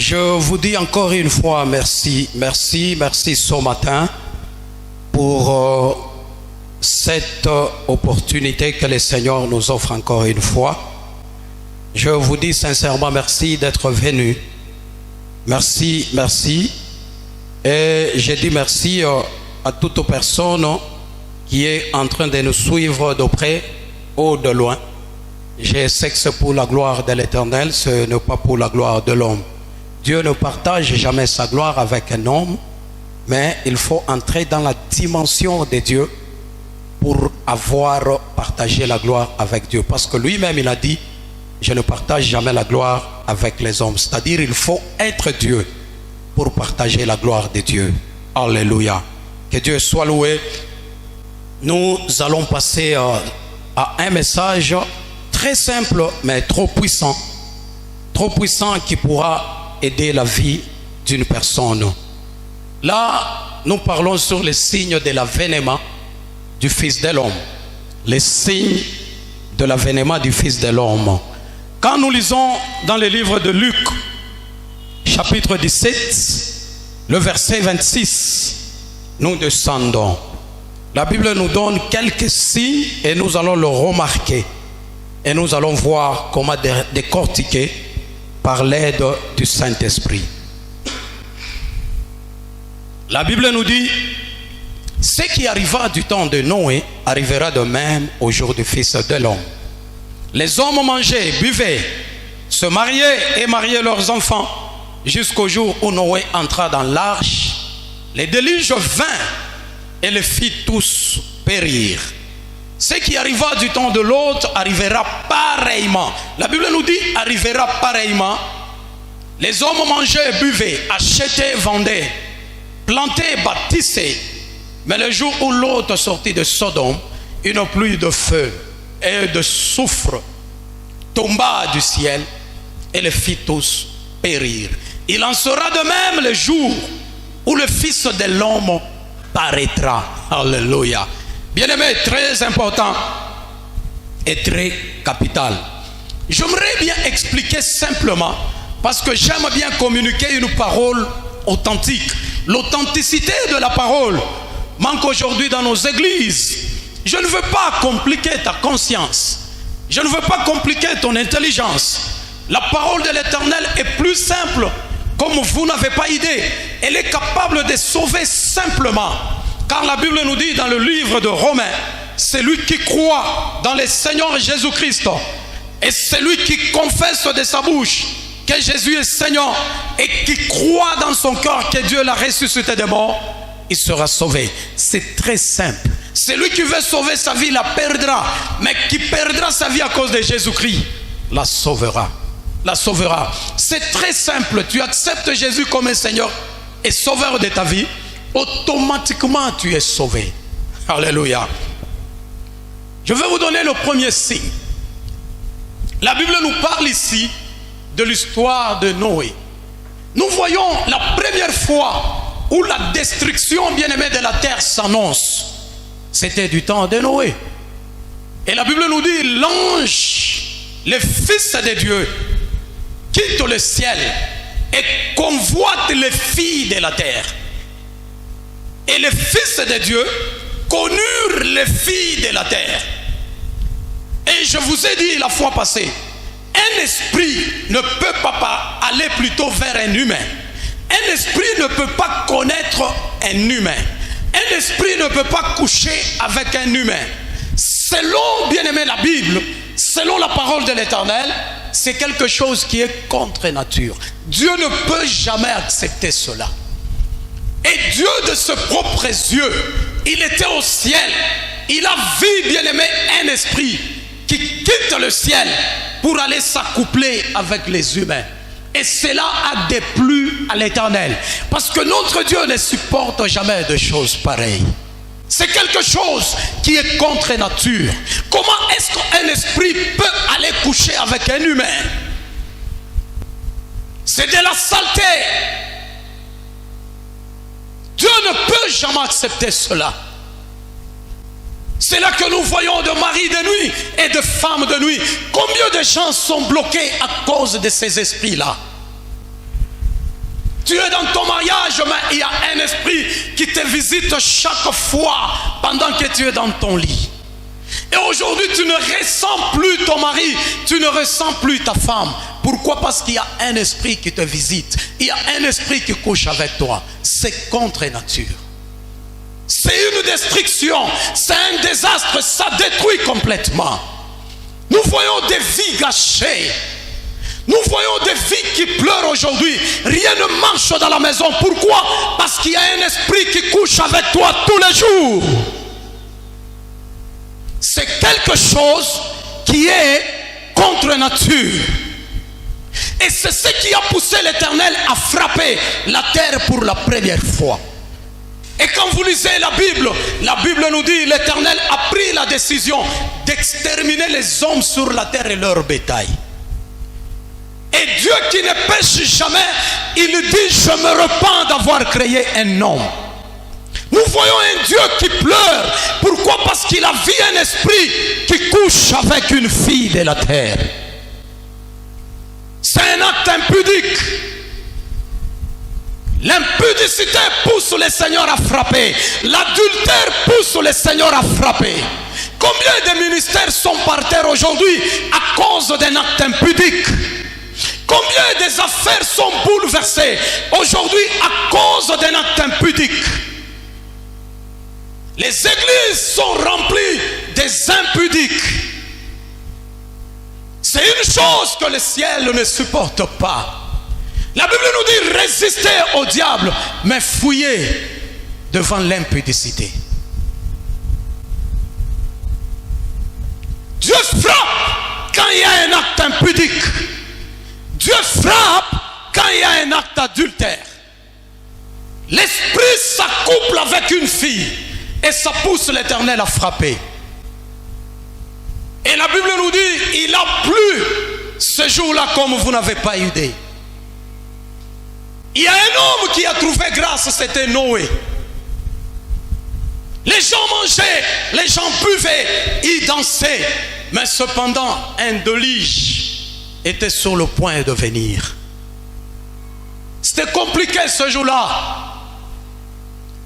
Je vous dis encore une fois merci, merci, merci ce matin pour cette opportunité que le Seigneur nous offre encore une fois. Je vous dis sincèrement merci d'être venu. Merci, merci. Et je dis merci à toute personne qui est en train de nous suivre de près ou de loin. Je sais que c'est pour la gloire de l'Éternel, ce n'est pas pour la gloire de l'homme. Dieu ne partage jamais sa gloire avec un homme, mais il faut entrer dans la dimension de Dieu pour avoir partagé la gloire avec Dieu. Parce que lui-même, il a dit, je ne partage jamais la gloire avec les hommes. C'est-à-dire, il faut être Dieu pour partager la gloire de Dieu. Alléluia. Que Dieu soit loué. Nous allons passer à un message très simple, mais trop puissant qui pourra aider la vie d'une personne. Là, nous parlons sur les signes de l'avènement du Fils de l'homme. Les signes de l'avènement du Fils de l'homme. Quand nous lisons dans le livre de Luc, chapitre 17, le verset 26, nous descendons. La Bible nous donne quelques signes et nous allons le remarquer. Et nous allons voir comment décortiquer par l'aide du Saint-Esprit. La Bible nous dit, ce qui arriva du temps de Noé arrivera de même au jour du Fils de l'homme. Les hommes mangeaient, buvaient, se mariaient et mariaient leurs enfants jusqu'au jour où Noé entra dans l'arche. Les déluges vinrent et les fit tous périr. Ce qui arriva du temps de l'autre arrivera pareillement. La Bible nous dit arrivera pareillement. Les hommes mangeaient, buvaient, achetaient, vendaient, plantaient, bâtissaient. Mais le jour où l'autre sortit de Sodome, une pluie de feu et de soufre tomba du ciel et les fit tous périr. Il en sera de même le jour où le Fils de l'homme paraîtra. Alléluia. Bien-aimé, très important et très capital. J'aimerais bien expliquer simplement, parce que j'aime bien communiquer une parole authentique. L'authenticité de la parole manque aujourd'hui dans nos églises. Je ne veux pas compliquer ta conscience. Je ne veux pas compliquer ton intelligence. La parole de l'Éternel est plus simple, comme vous n'avez pas idée. Elle est capable de sauver simplement. Car la Bible nous dit dans le livre de Romains, celui qui croit dans le Seigneur Jésus-Christ et celui qui confesse de sa bouche que Jésus est Seigneur et qui croit dans son cœur que Dieu l'a ressuscité des morts, il sera sauvé. C'est très simple. Celui qui veut sauver sa vie la perdra, mais qui perdra sa vie à cause de Jésus-Christ la sauvera. La sauvera. C'est très simple. Tu acceptes Jésus comme un Seigneur et sauveur de ta vie, automatiquement tu es sauvé. Alléluia. Je vais vous donner le premier signe. La Bible nous parle ici de l'histoire de Noé. Nous voyons la première fois où la destruction bien-aimée de la terre s'annonce. C'était du temps de Noé. Et la Bible nous dit, l'ange, le Fils de Dieu, quitte le ciel et convoite les filles de la terre. Et les fils de Dieu connurent les filles de la terre. Et je vous ai dit la fois passée, un esprit ne peut pas aller plutôt vers un humain. Un esprit ne peut pas connaître un humain. Un esprit ne peut pas coucher avec un humain. Selon, bien aimé, la Bible, selon la parole de l'Éternel, c'est quelque chose qui est contre nature. Dieu ne peut jamais accepter cela. Et Dieu de ses propres yeux, il était au ciel. Il a vu, bien aimé, un esprit qui quitte le ciel pour aller s'accoupler avec les humains. Et cela a déplu à l'Éternel. Parce que notre Dieu ne supporte jamais de choses pareilles. C'est quelque chose qui est contre nature. Comment est-ce qu'un esprit peut aller coucher avec un humain? C'est de la saleté. Dieu ne peut jamais accepter cela. C'est là que nous voyons de maris de nuit et de femmes de nuit. Combien de gens sont bloqués à cause de ces esprits-là? Tu es dans ton mariage, mais il y a un esprit qui te visite chaque fois pendant que tu es dans ton lit. Et aujourd'hui, tu ne ressens plus ton mari, tu ne ressens plus ta femme. Pourquoi? Parce qu'il y a un esprit qui te visite. Il y a un esprit qui couche avec toi. C'est contre nature. C'est une destruction, c'est un désastre, ça détruit complètement. Nous voyons des vies gâchées. Nous voyons des vies qui pleurent aujourd'hui. Rien ne marche dans la maison. Pourquoi? Parce qu'il y a un esprit qui couche avec toi tous les jours. C'est quelque chose qui est contre nature. Et c'est ce qui a poussé l'Éternel à frapper la terre pour la première fois. Et quand vous lisez la Bible nous dit l'Éternel a pris la décision d'exterminer les hommes sur la terre et leur bétail. Et Dieu qui ne pêche jamais, il dit: je me repens d'avoir créé un homme. Nous voyons un Dieu qui pleure. Pourquoi? Parce qu'il a vu un esprit qui couche avec une fille de la terre. C'est un acte impudique. L'impudicité pousse le Seigneur à frapper. L'adultère pousse le Seigneur à frapper. Combien de ministères sont par terre aujourd'hui à cause d'un acte impudique? Combien des affaires sont bouleversées aujourd'hui à cause d'un acte impudique? Les églises sont remplies des impudiques. C'est une chose que le ciel ne supporte pas. La Bible nous dit: résistez au diable, mais fuyez devant l'impudicité. Dieu frappe quand il y a un acte impudique. Dieu frappe quand il y a un acte adultère. L'esprit s'accouple avec une fille et ça pousse l'Éternel à frapper. Et la Bible nous dit: il a plu ce jour-là comme vous n'avez pas idée. Il y a un homme qui a trouvé grâce, c'était Noé. Les gens mangeaient, les gens buvaient, ils dansaient. Mais cependant, un déluge était sur le point de venir. C'était compliqué ce jour-là.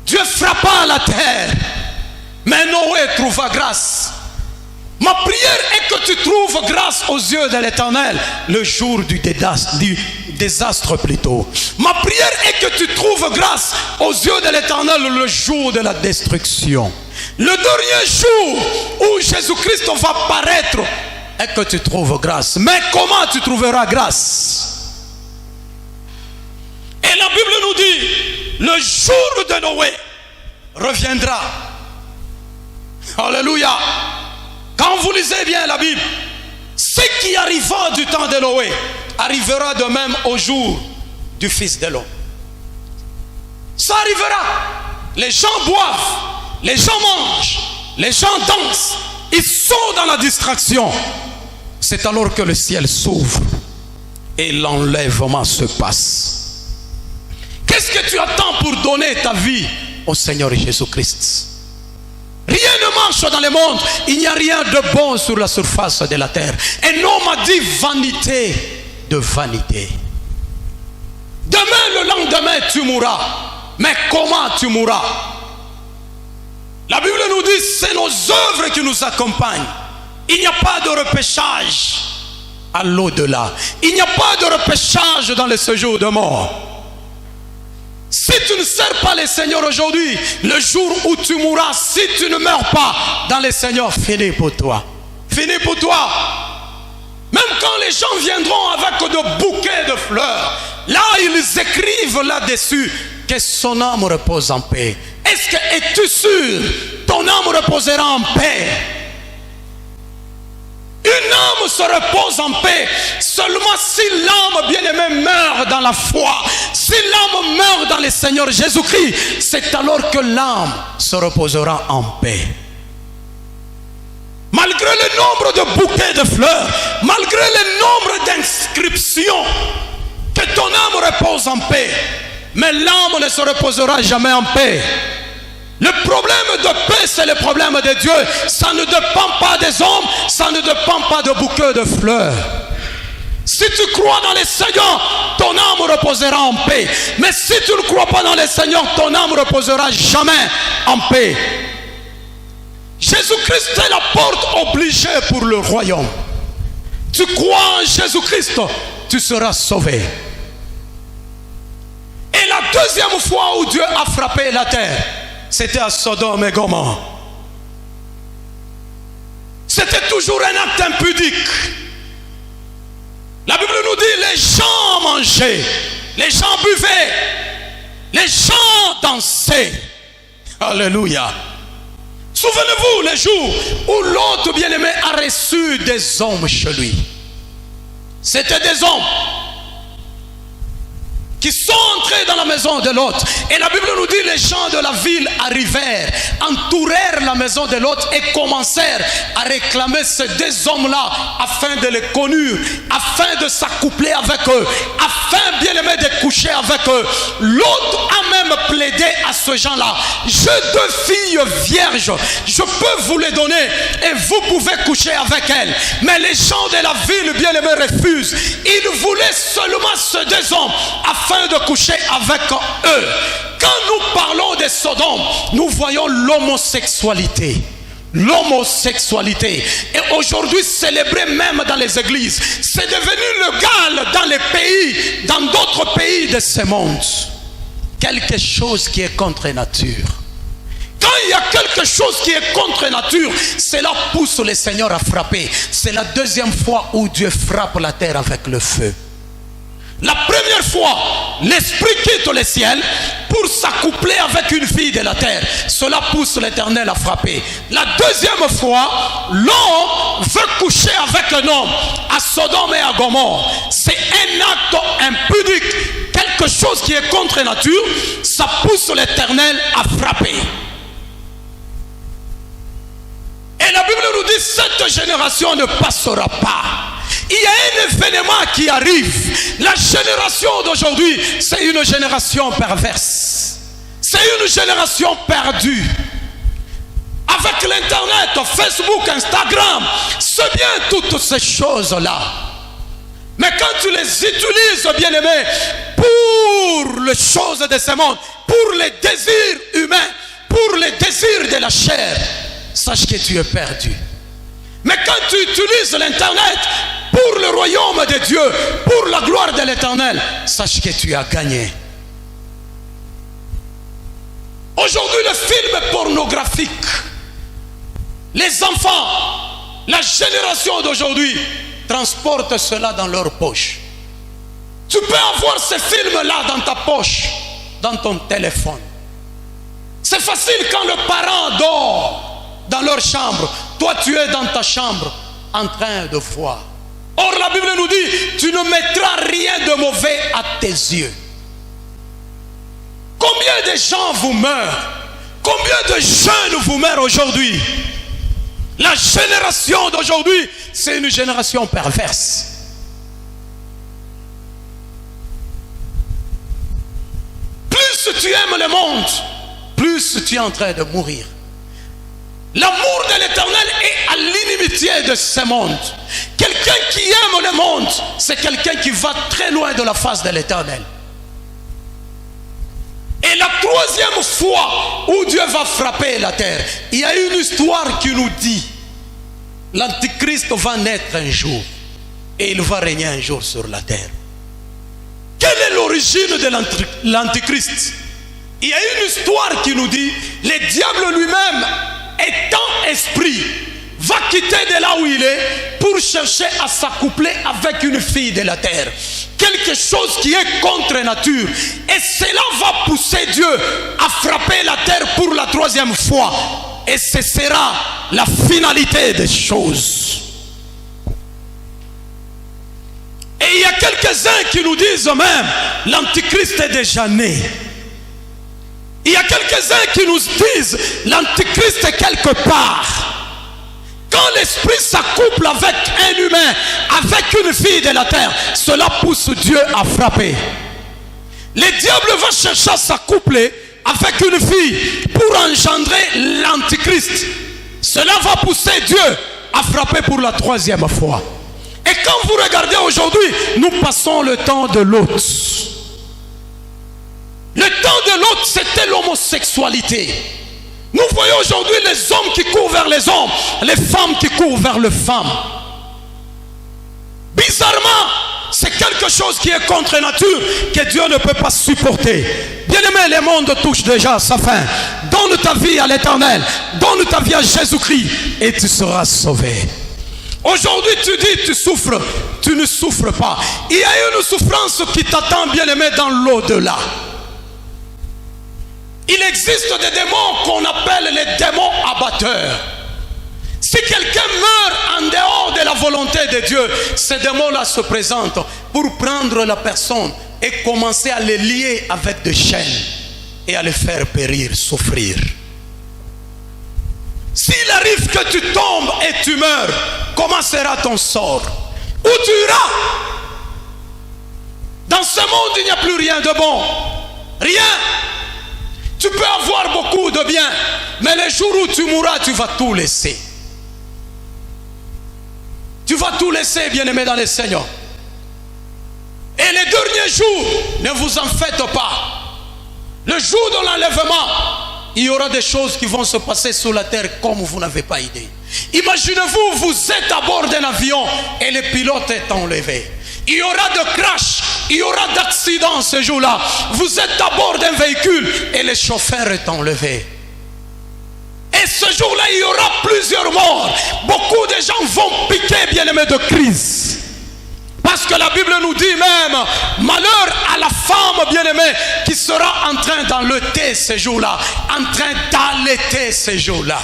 Dieu frappa la terre, mais Noé trouva grâce. Ma prière est que tu trouves grâce aux yeux de l'Éternel le jour du désastre plutôt. Ma prière est que tu trouves grâce aux yeux de l'Éternel le jour de la destruction. Le dernier jour où Jésus-Christ va paraître est que tu trouves grâce. Mais comment tu trouveras grâce? Et la Bible nous dit: le jour de Noé reviendra. Alléluia. Quand vous lisez bien la Bible, ce qui arriva du temps de Noé arrivera de même au jour du Fils de l'homme. Ça arrivera. Les gens boivent, les gens mangent, les gens dansent, ils sont dans la distraction. C'est alors que le ciel s'ouvre et l'enlèvement se passe. Qu'est-ce que tu attends pour donner ta vie au Seigneur Jésus-Christ? Rien ne marche dans le monde. Il n'y a rien de bon sur la surface de la terre. Un homme a dit: vanité de vanité. Demain, le lendemain, tu mourras. Mais comment tu mourras? La Bible nous dit: c'est nos œuvres qui nous accompagnent. Il n'y a pas de repêchage à l'au-delà. Il n'y a pas de repêchage dans le séjour de mort. Si tu ne sers pas le Seigneur aujourd'hui, le jour où tu mourras, si tu ne meurs pas dans le Seigneur, fini pour toi. Fini pour toi. Même quand les gens viendront avec de bouquets de fleurs, là ils écrivent là-dessus que son âme repose en paix. Est-ce que es-tu sûr ton âme reposera en paix? Une âme se repose en paix seulement si l'âme bien-aimée meurt dans la foi. Si l'âme meurt dans le Seigneur Jésus-Christ, c'est alors que l'âme se reposera en paix. Malgré le nombre de bouquets de fleurs, malgré le nombre d'inscriptions, que ton âme repose en paix, mais l'âme ne se reposera jamais en paix. Le problème de paix, c'est le problème de Dieu. Ça ne dépend pas des hommes, ça ne dépend pas de bouquets de fleurs. Si tu crois dans le Seigneur, ton âme reposera en paix. Mais si tu ne crois pas dans le Seigneur, ton âme reposera jamais en paix. Jésus-Christ est la porte obligée pour le royaume. Tu crois en Jésus-Christ, tu seras sauvé. Et la deuxième fois où Dieu a frappé la terre, c'était à Sodome et Gomorrhe. C'était toujours un acte impudique. La Bible nous dit, les gens mangeaient, les gens buvaient, les gens dansaient. Alléluia. Souvenez-vous les jours où l'autre bien-aimé a reçu des hommes chez lui. C'était des hommes qui sont entrés dans la maison de l'autre. Et la Bible nous dit, les gens de la ville arrivèrent, entourèrent la maison de l'autre et commencèrent à réclamer ces deux hommes-là afin de les connaître, afin de s'accoupler avec eux, afin bien aimé de coucher avec eux. L'autre a même plaidé à ce gens-là, j'ai deux filles vierges, je peux vous les donner et vous pouvez coucher avec elles. Mais les gens de la ville bien aimé refusent. Ils voulaient seulement ces deux hommes afin de coucher avec eux. Quand nous parlons de Sodome, nous voyons l'homosexualité. L'homosexualité est aujourd'hui célébrée même dans les églises. C'est devenu légal dans les pays, dans d'autres pays de ce monde. Quelque chose qui est contre nature. Quand il y a quelque chose qui est contre nature, cela pousse le Seigneur à frapper. C'est la deuxième fois où Dieu frappe la terre avec le feu. La première fois, l'Esprit quitte le ciel pour s'accoupler avec une fille de la terre. Cela pousse l'Éternel à frapper. La deuxième fois, l'homme veut coucher avec un homme à Sodome et à Gomorrhe. C'est un acte impudique, quelque chose qui est contre nature. Ça pousse l'Éternel à frapper. Et la Bible nous dit, cette génération ne passera pas. Il y a un événement qui arrive. La génération d'aujourd'hui, c'est une génération perverse. C'est une génération perdue. Avec l'internet, Facebook, Instagram, c'est bien toutes ces choses-là. Mais quand tu les utilises, bien-aimés, pour les choses de ce monde, pour les désirs humains, pour les désirs de la chair, sache que tu es perdu. Mais quand tu utilises l'internet pour le royaume de Dieu, pour la gloire de l'Éternel, sache que tu as gagné. Aujourd'hui, le film pornographique, les enfants, la génération d'aujourd'hui transportent cela dans leur poche. Tu peux avoir ces films-là dans ta poche, dans ton téléphone. C'est facile quand le parent dort dans leur chambre. Toi, tu es dans ta chambre en train de voir. Or, la Bible nous dit, tu ne mettras rien de mauvais à tes yeux. Combien de gens vous meurent? Combien de jeunes vous meurent aujourd'hui? La génération d'aujourd'hui, c'est une génération perverse. Plus tu aimes le monde, plus tu es en train de mourir. L'amour de l'Éternel est à l'inimitié de ce monde. Quelqu'un qui aime le monde, c'est quelqu'un qui va très loin de la face de l'Éternel. Et la troisième fois où Dieu va frapper la terre, il y a une histoire qui nous dit, l'Antichrist va naître un jour et il va régner un jour sur la terre. Quelle est l'origine de l'Antichrist? Il y a une histoire qui nous dit, le diable lui-même, étant esprit, va quitter de là où il est pour chercher à s'accoupler avec une fille de la terre. Quelque chose qui est contre nature. Et cela va pousser Dieu à frapper la terre pour la troisième fois. Et ce sera la finalité des choses. Et il y a quelques-uns qui nous disent même, l'Antichrist est déjà né. Il y a quelques-uns qui nous disent, l'Antichrist est quelque part. Quand l'esprit s'accouple avec un humain, avec une fille de la terre, cela pousse Dieu à frapper. Le diable va chercher à s'accoupler avec une fille pour engendrer l'Antichrist. Cela va pousser Dieu à frapper pour la troisième fois. Et quand vous regardez aujourd'hui, nous passons le temps de l'autre. Le temps de l'autre, c'était l'homosexualité. Nous voyons aujourd'hui les hommes qui courent vers les hommes, les femmes qui courent vers les femmes. Bizarrement, c'est quelque chose qui est contre nature, que Dieu ne peut pas supporter. Bien-aimé, le monde touche déjà à sa fin. Donne ta vie à l'Éternel, donne ta vie à Jésus-Christ et tu seras sauvé. Aujourd'hui, tu dis, tu souffres, tu ne souffres pas. Il y a une souffrance qui t'attend, bien-aimé, dans l'au-delà. Il existe des démons qu'on appelle les démons abatteurs. Si quelqu'un meurt en dehors de la volonté de Dieu, ces démons-là se présentent pour prendre la personne et commencer à les lier avec des chaînes et à les faire périr, souffrir. S'il arrive que tu tombes et tu meurs, comment sera ton sort? Où tu iras? Dans ce monde, il n'y a plus rien de bon. Rien. Tu peux avoir beaucoup de bien, mais le jour où tu mourras, tu vas tout laisser. Tu vas tout laisser, bien-aimé dans le Seigneur. Et les derniers jours, ne vous en faites pas. Le jour de l'enlèvement, il y aura des choses qui vont se passer sur la terre comme vous n'avez pas idée. Imaginez-vous, vous êtes à bord d'un avion et le pilote est enlevé. Il y aura de crash, il y aura d'accidents ce jour-là. Vous êtes à bord d'un véhicule et le chauffeur est enlevé. Et ce jour-là, il y aura plusieurs morts. Beaucoup de gens vont piquer, bien-aimés, de crise. Parce que la Bible nous dit même, malheur à la femme, bien-aimée, qui sera en train d'enlever ce jour-là. En train d'allaiter ce jour-là.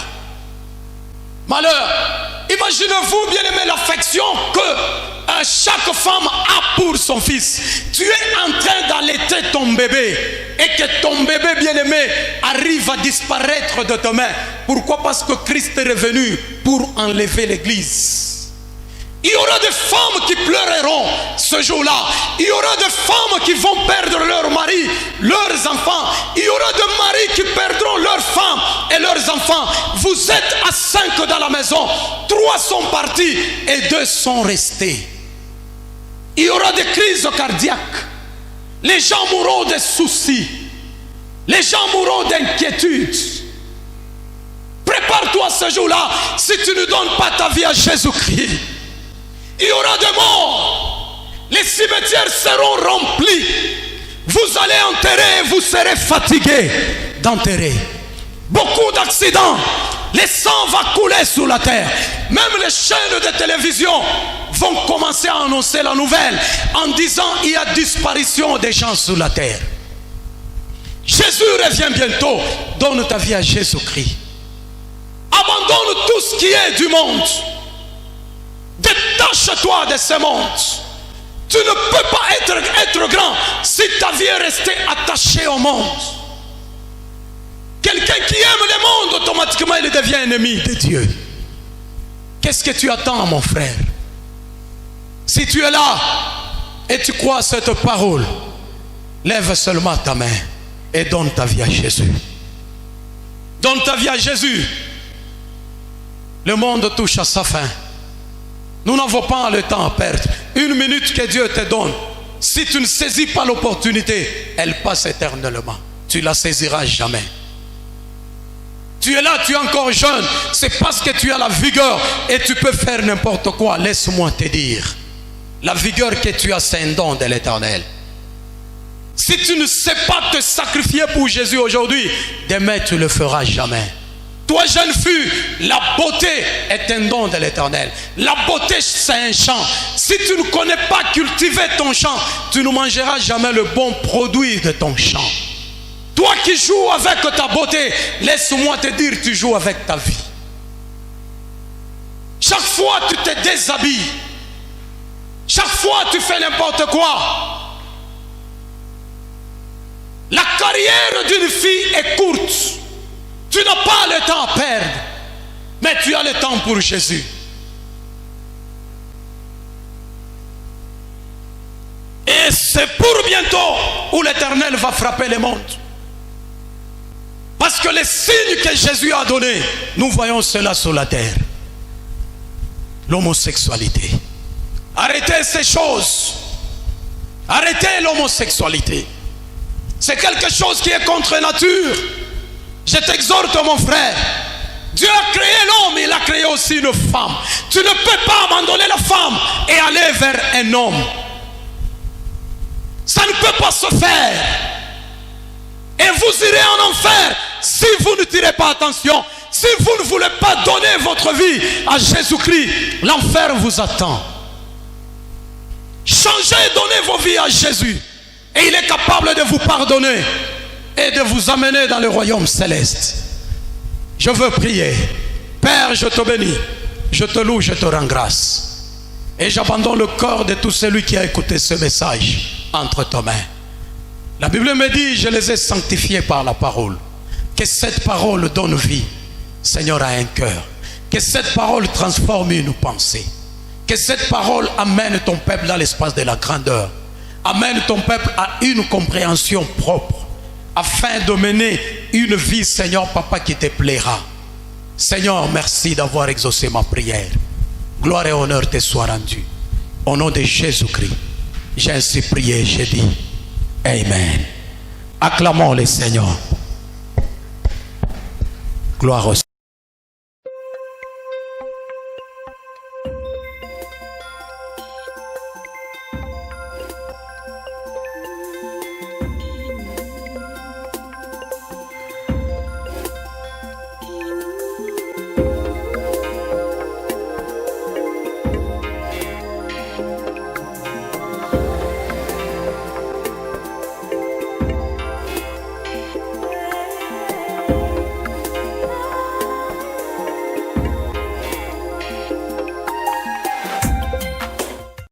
Malheur. Imaginez-vous, bien-aimé, l'affection que chaque femme a pour son fils. Tu es en train d'allaiter ton bébé et que ton bébé bien-aimé arrive à disparaître de tes mains. Pourquoi? Parce que Christ est revenu pour enlever l'église. Il y aura des femmes qui pleureront ce jour-là. Il y aura des femmes qui vont perdre leur mari, leurs enfants. Il y aura des maris qui perdront leurs femmes et leurs enfants. Vous êtes à 5 dans la maison. 3 sont partis et 2 sont restés. Il y aura des crises cardiaques. Les gens mourront de soucis. Les gens mourront d'inquiétude. Prépare-toi ce jour-là si tu ne donnes pas ta vie à Jésus-Christ. Il y aura des morts. Les cimetières seront remplis. Vous allez enterrer et vous serez fatigués d'enterrer. Beaucoup d'accidents. Le sang va couler sur la terre. Même les chaînes de télévision vont commencer à annoncer la nouvelle en disant il y a disparition des gens sur la terre. Jésus revient bientôt. Donne ta vie à Jésus-Christ. Abandonne tout ce qui est du monde. Détache-toi de ce monde. Tu ne peux pas être grand si ta vie est restée attachée au monde. Quelqu'un qui aime le monde, automatiquement il devient ennemi de Dieu. Qu'est-ce que tu attends, mon frère? Si tu es là et tu crois cette parole, lève seulement ta main et donne ta vie à Jésus. Donne ta vie à Jésus. Le monde touche à sa fin. Nous n'avons pas le temps à perdre. 1 minute que Dieu te donne, si tu ne saisis pas l'opportunité, elle passe éternellement. Tu ne la saisiras jamais. Tu es là, tu es encore jeune. C'est parce que tu as la vigueur et tu peux faire n'importe quoi. Laisse-moi te dire, la vigueur que tu as, c'est un don de l'Éternel. Si tu ne sais pas te sacrifier pour Jésus aujourd'hui, demain tu ne le feras jamais. Toi, jeune fille, la beauté est un don de l'Éternel. La beauté, c'est un champ. Si tu ne connais pas cultiver ton champ, tu ne mangeras jamais le bon produit de ton champ. Toi qui joues avec ta beauté, laisse-moi te dire, tu joues avec ta vie. Chaque fois, tu te déshabilles. Chaque fois, tu fais n'importe quoi. La carrière d'une fille est courte. Tu n'as pas le temps à perdre, mais tu as le temps pour Jésus. Et c'est pour bientôt où l'Éternel va frapper le monde. Parce que les signes que Jésus a donnés, nous voyons cela sur la terre. L'homosexualité. Arrêtez ces choses. Arrêtez l'homosexualité. C'est quelque chose qui est contre nature. Je t'exhorte, mon frère. Dieu a créé l'homme, il a créé aussi une femme. Tu ne peux pas abandonner la femme et aller vers un homme. Ça ne peut pas se faire. Et vous irez en enfer si vous ne tirez pas attention. Si vous ne voulez pas donner votre vie à Jésus-Christ, l'enfer vous attend. Changez, donnez vos vies à Jésus. Et il est capable de vous pardonner et de vous amener dans le royaume céleste. Je veux prier. Père, je te bénis, je te loue, je te rends grâce. Et j'abandonne le corps de tout celui qui a écouté ce message entre tes mains. La Bible me dit, je les ai sanctifiés par la parole. Que cette parole donne vie, Seigneur, à un cœur. Que cette parole transforme une pensée. Que cette parole amène ton peuple dans l'espace de la grandeur. Amène ton peuple à une compréhension propre. Afin de mener une vie, Seigneur, Papa, qui te plaira. Seigneur, merci d'avoir exaucé ma prière. Gloire et honneur te soient rendus. Au nom de Jésus-Christ, j'ai ainsi prié, j'ai dit Amen. Acclamons le Seigneur. Gloire au Seigneur.